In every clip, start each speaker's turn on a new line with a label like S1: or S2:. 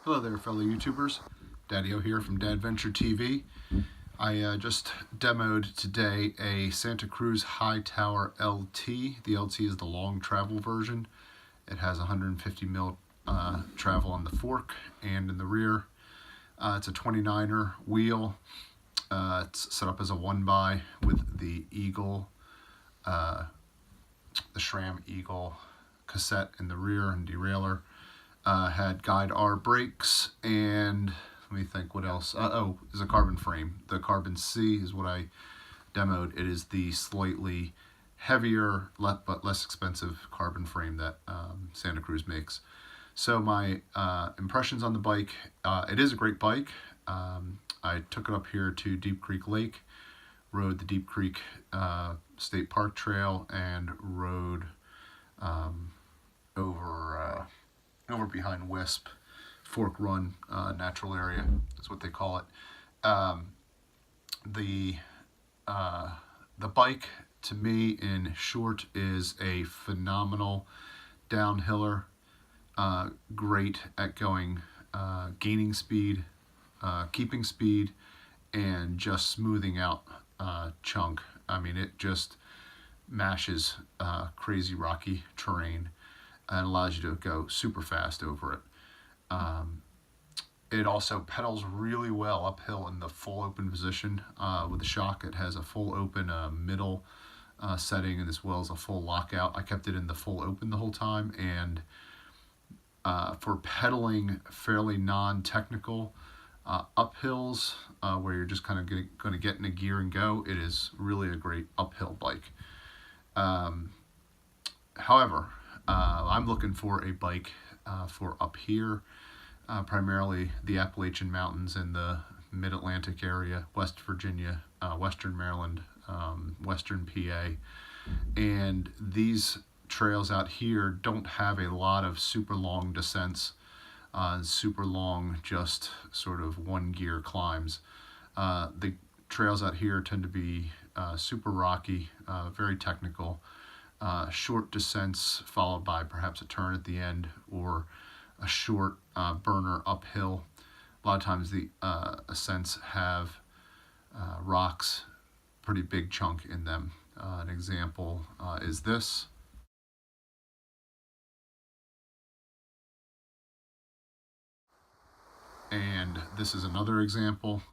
S1: Hello there, fellow YouTubers. Daddy-O here from Dadventure TV. I just demoed today a Santa Cruz Hightower LT. The LT is the long travel version. It has 150 mil travel on the fork and in the rear. It's a 29er wheel. It's set up as a 1x with the Eagle, the SRAM Eagle cassette in the rear and derailleur. Had guide R brakes, and let me think what else. Is a carbon frame. The Carbon C is what I demoed. It is the slightly heavier but less expensive carbon frame that Santa Cruz makes. So my impressions on the bike, it is a great bike. I took it up here to Deep Creek Lake, rode the Deep Creek State Park Trail, and rode over behind Wisp, Fork Run natural area is what they call it. The bike, to me, in short, is a phenomenal downhiller. Great at gaining speed, keeping speed, and just smoothing out chunk. I mean, it just mashes crazy rocky terrain and allows you to go super fast over it. It also pedals really well uphill in the full open position. With the shock, it has a full open middle setting, and as well as a full lockout. I kept it in the full open the whole time, and for pedaling fairly non-technical uphills where you're just kind of going to get in a gear and go, it is really a great uphill bike. However, I'm looking for a bike for up here, primarily the Appalachian Mountains and the Mid-Atlantic area, West Virginia, Western Maryland, Western PA. And these trails out here don't have a lot of super long descents, super long just sort of one gear climbs. The trails out here tend to be super rocky, very technical. Short descents followed by perhaps a turn at the end, or a short burner uphill. A lot of times the ascents have rocks, pretty big chunk in them. An example is this. And this is another example.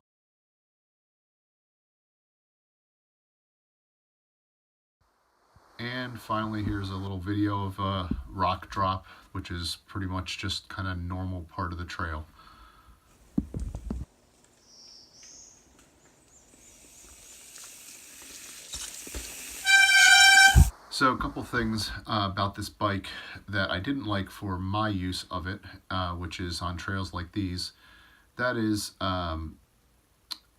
S1: And finally, here's a little video of a rock drop, which is pretty much just kind of normal part of the trail. So a couple things about this bike that I didn't like for my use of it, which is on trails like these. That is,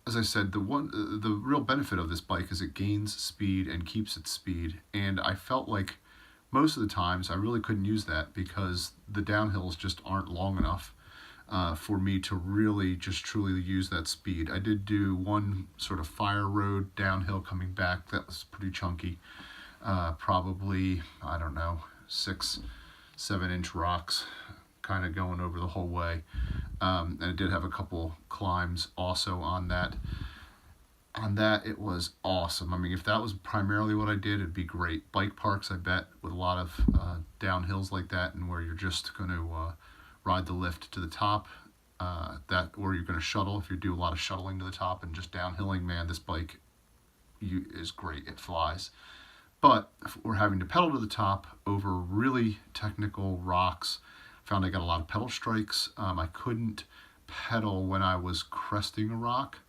S1: as I said, the real benefit of this bike is it gains speed and keeps its speed, and I felt like most of the times I really couldn't use that because the downhills just aren't long enough for me to really just truly use that speed. I did do one sort of fire road downhill coming back that was pretty chunky, probably, I don't know, 6-7 inch rocks kind of going over the whole way. And it did have a couple climbs also on that. On that, it was awesome. I mean, if that was primarily what I did, it'd be great. Bike parks, I bet, with a lot of downhills like that, and where you're just going to ride the lift to the top, or you're going to shuttle if you do a lot of shuttling to the top and just downhilling, man, this bike is great. It flies. But if we're having to pedal to the top over really technical rocks, found I got a lot of pedal strikes. I couldn't pedal when I was cresting a rock,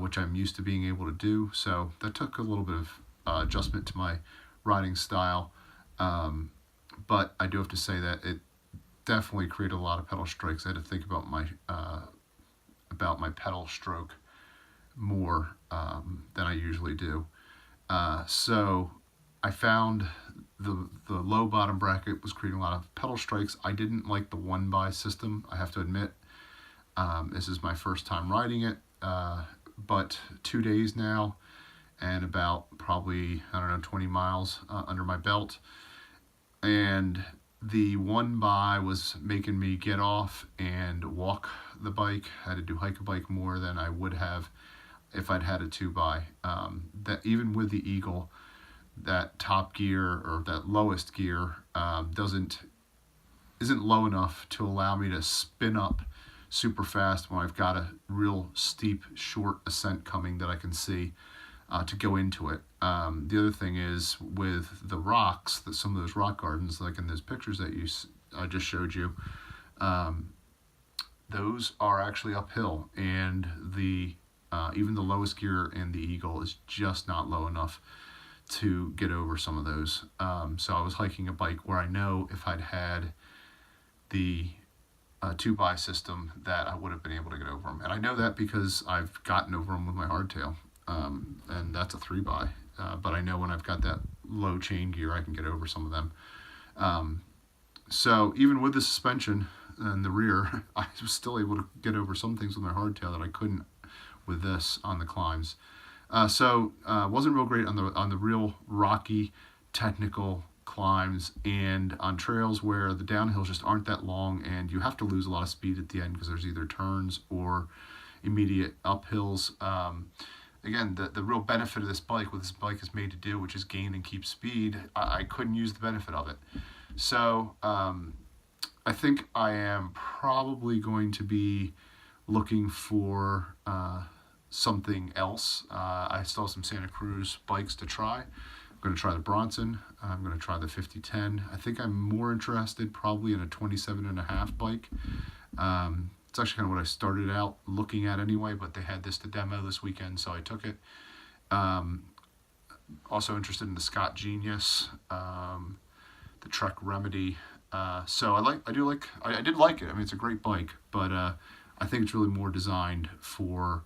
S1: which I'm used to being able to do. So that took a little bit of adjustment to my riding style. But I do have to say that it definitely created a lot of pedal strikes. I had to think about my pedal stroke more than I usually do. So I found the low bottom bracket was creating a lot of pedal strikes. I didn't like the 1x system, I have to admit. This is my first time riding it, but 2 days now, and about probably, I don't know, 20 miles under my belt. And The 1x was making me get off and walk the bike. I had to do hike a bike more than I would have if I'd had a 2x. That even with the Eagle, that top gear or that lowest gear isn't low enough to allow me to spin up super fast when I've got a real steep, short ascent coming that I can see to go into it. The other thing is with the rocks, some of those rock gardens, like in those pictures that I just showed you, those are actually uphill, and even the lowest gear in the Eagle is just not low enough to get over some of those. So I was hiking a bike where I know if I'd had the 2x system that I would have been able to get over them. And I know that because I've gotten over them with my hardtail, and that's a 3x. But I know when I've got that low chain gear, I can get over some of them. So even with the suspension and the rear, I was still able to get over some things with my hardtail that I couldn't with this on the climbs. So wasn't real great on the real rocky, technical climbs, and on trails where the downhills just aren't that long and you have to lose a lot of speed at the end because there's either turns or immediate uphills. Again, the real benefit of this bike, what this bike is made to do, which is gain and keep speed, I couldn't use the benefit of it. So I think I am probably going to be looking for something else. I still have some Santa Cruz bikes to try. I'm going to try the Bronson. I'm going to try the 5010. I think I'm more interested probably in a 27.5 bike. It's actually kind of what I started out looking at anyway, but they had this to demo this weekend, so I took it. Also interested in the Scott Genius, the Trek Remedy. So I did like it. I mean, it's a great bike, but I think it's really more designed for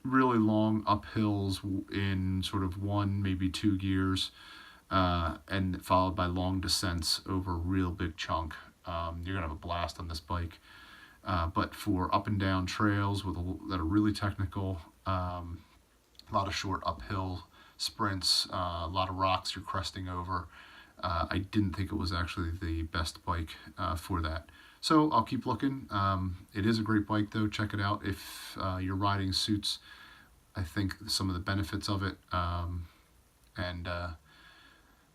S1: really long uphills in sort of 1, maybe 2 gears, and followed by long descents over a real big chunk. You're gonna have a blast on this bike. But for up and down trails that are really technical, a lot of short uphill sprints, a lot of rocks you're cresting over, I didn't think it was actually the best bike for that. So I'll keep looking. It is a great bike though. Check it out if your riding suits, I think, some of the benefits of it. And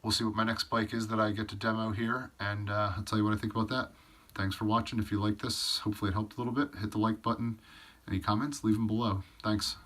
S1: we'll see what my next bike is that I get to demo here, and I'll tell you what I think about that. Thanks for watching. If you like this, hopefully it helped a little bit. Hit the like button. Any comments, leave them below. Thanks.